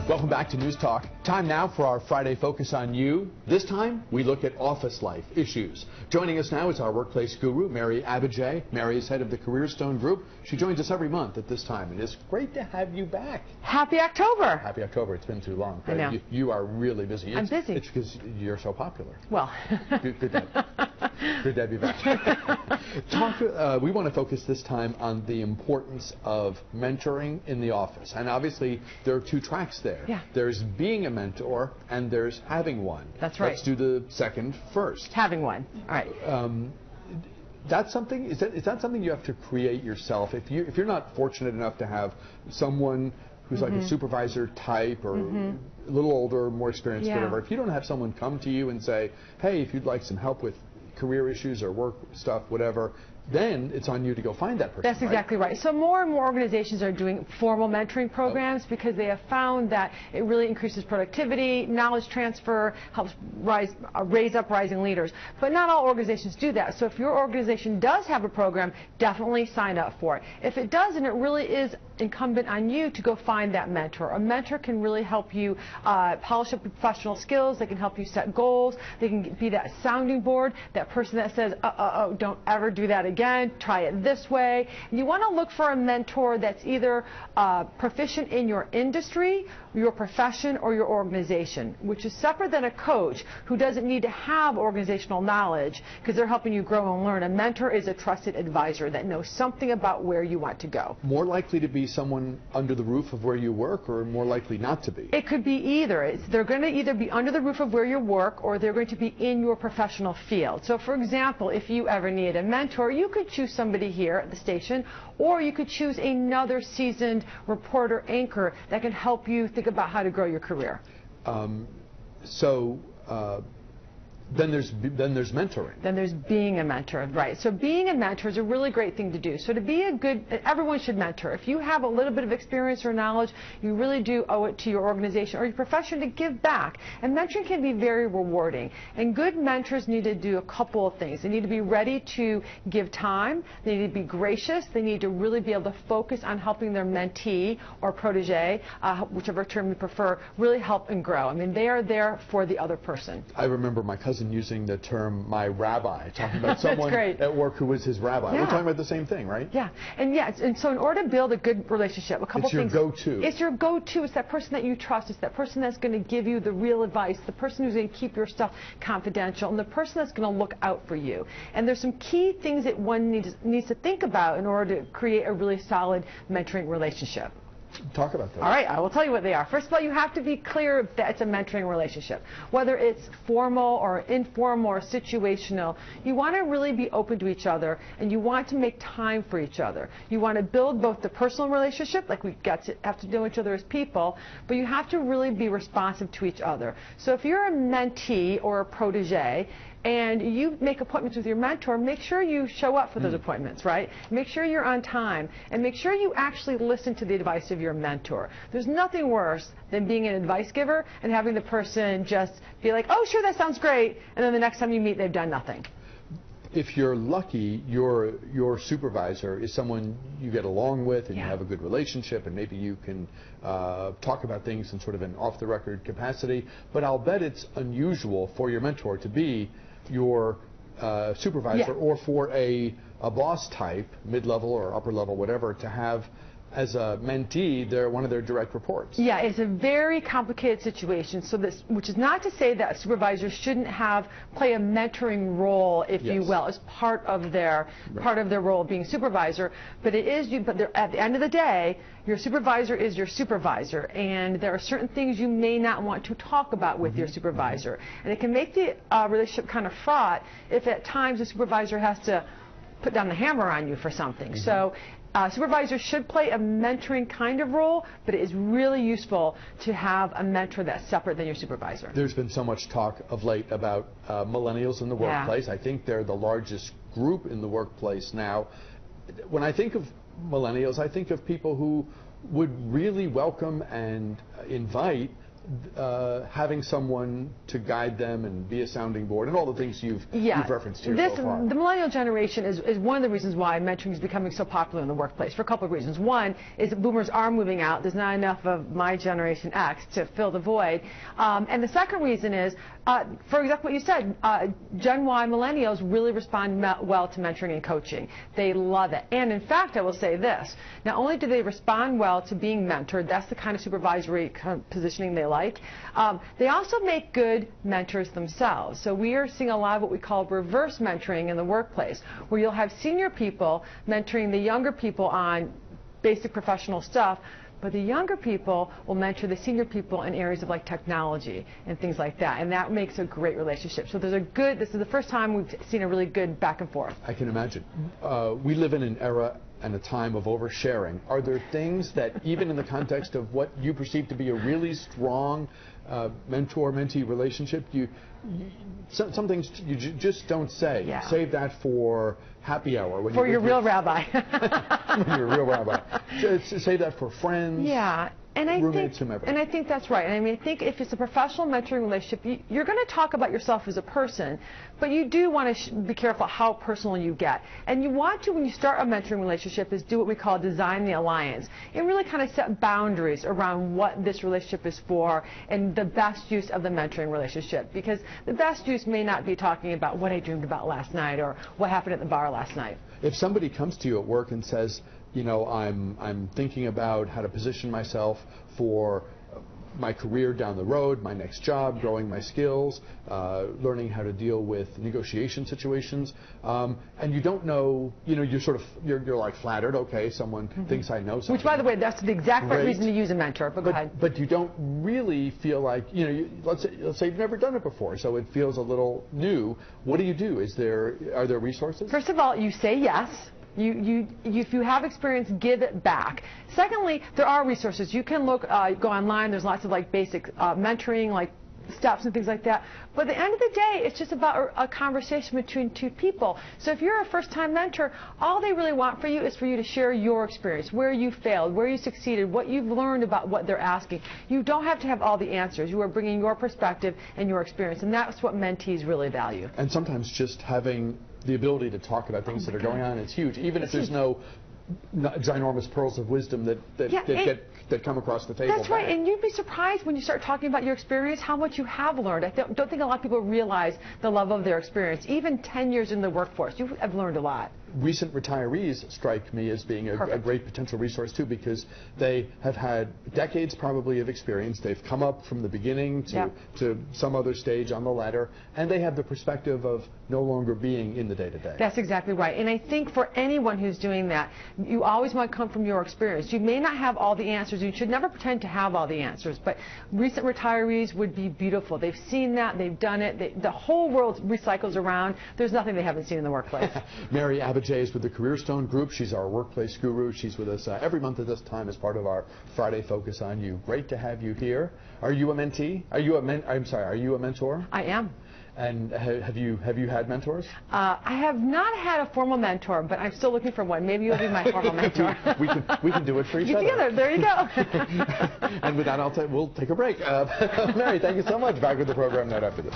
Welcome back to News Talk. Time now for our Friday Focus on You. This time, we look at office life issues. Joining us now is our workplace guru, Mary Abijay. Mary is head of the Career Stone Group. She joins us every month at this time, and it's great to have you back. Happy October. Happy October. It's been too long. I know. You are really busy. I'm busy. It's because you're so popular. Well. Good to have you back. We want to focus this time on the importance of mentoring in the office. And obviously, there are two tracks there. Yeah. There's being a mentor and there's having one. That's right. Let's do the second first. Having one. All right. That's something. Is that something you have to create yourself? If you're not fortunate enough to have someone who's like a supervisor type or a little older, more experienced, whatever. If you don't have someone come to you and say, hey, if you'd like some help with career issues or work stuff, whatever, then it's on you to go find that person. That's exactly right. So more and more organizations are doing formal mentoring programs because they have found that it really increases productivity, knowledge transfer, helps raise up rising leaders. But not all organizations do that. So if your organization does have a program, definitely sign up for it. If it doesn't, it really is incumbent on you to go find that mentor. A mentor can really help you polish up your professional skills. They can help you set goals. They can be that sounding board, that person that says, don't ever do that again, try it this way. And you want to look for a mentor that's either proficient in your industry, your profession, or your organization, which is separate than a coach who doesn't need to have organizational knowledge because they're helping you grow and learn. A mentor is a trusted advisor that knows something about where you want to go. More likely to be someone under the roof of where you work, or more likely not to be? It could be either. They're going to either be under the roof of where you work, or they're going to be in your professional field. So for example, if you ever need a mentor, you could choose somebody here at the station, or you could choose another seasoned reporter anchor that can help you think about how to grow your career. Then there's mentoring. Then there's being a mentor, right. So being a mentor is a really great thing to do. So to be everyone should mentor. If you have a little bit of experience or knowledge, you really do owe it to your organization or your profession to give back. And mentoring can be very rewarding. And good mentors need to do a couple of things. They need to be ready to give time. They need to be gracious. They need to really be able to focus on helping their mentee or protege, whichever term you prefer, really help and grow. I mean, they are there for the other person. I remember my cousin using the term "my rabbi," talking about someone at work who was his rabbi. Yeah. We're talking about the same thing, right? Yeah, and so in order to build a good relationship, a couple things. It's your go-to. It's your go-to. It's that person that you trust. It's that person that's going to give you the real advice, the person who's going to keep your stuff confidential, and the person that's going to look out for you. And there's some key things that one needs to think about in order to create a really solid mentoring relationship. Talk about that. All right, I will tell you what they are. First of all, you have to be clear that it's a mentoring relationship. Whether it's formal or informal or situational, you want to really be open to each other, and you want to make time for each other. You want to build both the personal relationship, like we have to know each other as people, but you have to really be responsive to each other. So if you're a mentee or a protege, and you make appointments with your mentor, make sure you show up for those appointments, right? Make sure you're on time, and make sure you actually listen to the advice of your mentor. There's nothing worse than being an advice giver and having the person just be like, oh, sure, that sounds great, and then the next time you meet, they've done nothing. If you're lucky, your supervisor is someone you get along with and you have a good relationship, and maybe you can talk about things in sort of an off-the-record capacity, but I'll bet it's unusual for your mentor to be your supervisor or for a boss type, mid-level or upper-level, whatever, to have as a mentee, they're one of their direct reports. Yeah, it's a very complicated situation. So this, which is not to say that supervisors shouldn't play a mentoring role, if you will, as part of their role of being supervisor. But it is But at the end of the day, your supervisor is your supervisor, and there are certain things you may not want to talk about with your supervisor, and it can make the relationship kind of fraught if at times the supervisor has to put down the hammer on you for something. So. Supervisors should play a mentoring kind of role, but it is really useful to have a mentor that's separate than your supervisor. There's been so much talk of late about millennials in the workplace. I think they're the largest group in the workplace now. When I think of millennials, I think of people who would really welcome and invite having someone to guide them and be a sounding board and all the things you've referenced here so far. The millennial generation is one of the reasons why mentoring is becoming so popular in the workplace, for a couple of reasons. One is that boomers are moving out. There's not enough of my generation X to fill the void. And the second reason is, for example, what you said, Gen Y millennials really respond well to mentoring and coaching. They love it. And in fact, I will say this, not only do they respond well to being mentored, that's the kind of supervisory positioning they like, they also make good mentors themselves. So we are seeing a lot of what we call reverse mentoring in the workplace, where you'll have senior people mentoring the younger people on basic professional stuff, but the younger people will mentor the senior people in areas of like technology and things like that, and that makes a great relationship. So there's a good, this is the first time we've seen a really good back and forth. I can imagine. We live in an era and a time of oversharing. Are there things that, even in the context of what you perceive to be a really strong mentor-mentee relationship, some things you just don't say. Yeah. Save that for happy hour. For your real rabbi. When you're a real rabbi. Save that for friends. Yeah. And I think that's right. And I mean, I think if it's a professional mentoring relationship, you're going to talk about yourself as a person, but you do want to be careful how personal you get. And you want to, when you start a mentoring relationship, is do what we call design the alliance, and really kind of set boundaries around what this relationship is for and the best use of the mentoring relationship. Because the best use may not be talking about what I dreamed about last night or what happened at the bar last night. If somebody comes to you at work and says, you know, I'm thinking about how to position myself for my career down the road, my next job, growing my skills, learning how to deal with negotiation situations, and you don't know, you know, you're like flattered, okay, someone thinks I know something. Which, by the way, that's the exact right reason to use a mentor, but go ahead. But you don't really feel like, you know, let's say you've never done it before, so it feels a little new. What do you do? Are there resources? First of all, you say yes. If you have experience, give it back. Secondly, there are resources. You can look, go online. There's lots of like basic mentoring, like steps and things like that. But at the end of the day, it's just about a conversation between two people. So if you're a first-time mentor, all they really want for you is for you to share your experience, where you failed, where you succeeded, what you've learned about what they're asking. You don't have to have all the answers. You are bringing your perspective and your experience, and that's what mentees really value. And sometimes just having the ability to talk about things that are going on, it's huge, even if there's no ginormous pearls of wisdom that come across the table. That's right, and you'd be surprised when you start talking about your experience how much you have learned. I don't think a lot of people realize the level of their experience. Even 10 years in the workforce, you have learned a lot. Recent retirees strike me as being a great potential resource too, because they have had decades probably of experience. They've come up from the beginning to some other stage on the ladder, and they have the perspective of no longer being in the day-to-day. That's exactly right. And I think for anyone who's doing that, you always want to come from your experience. You may not have all the answers. You should never pretend to have all the answers. But recent retirees would be beautiful. They've seen that. They've done it. The whole world recycles around. There's nothing they haven't seen in the workplace. Mary Abijay is with the Career Stone Group. She's our workplace guru. She's with us every month at this time as part of our Friday Focus on You. Great to have you here. Are you a mentee? Are you a mentor? I am. And have you had mentors? I have not had a formal mentor, but I'm still looking for one. Maybe you'll be my formal mentor. we can do it for each other. Together. There you go. And with that, we'll take a break. Mary, thank you so much. Back with the program right after this.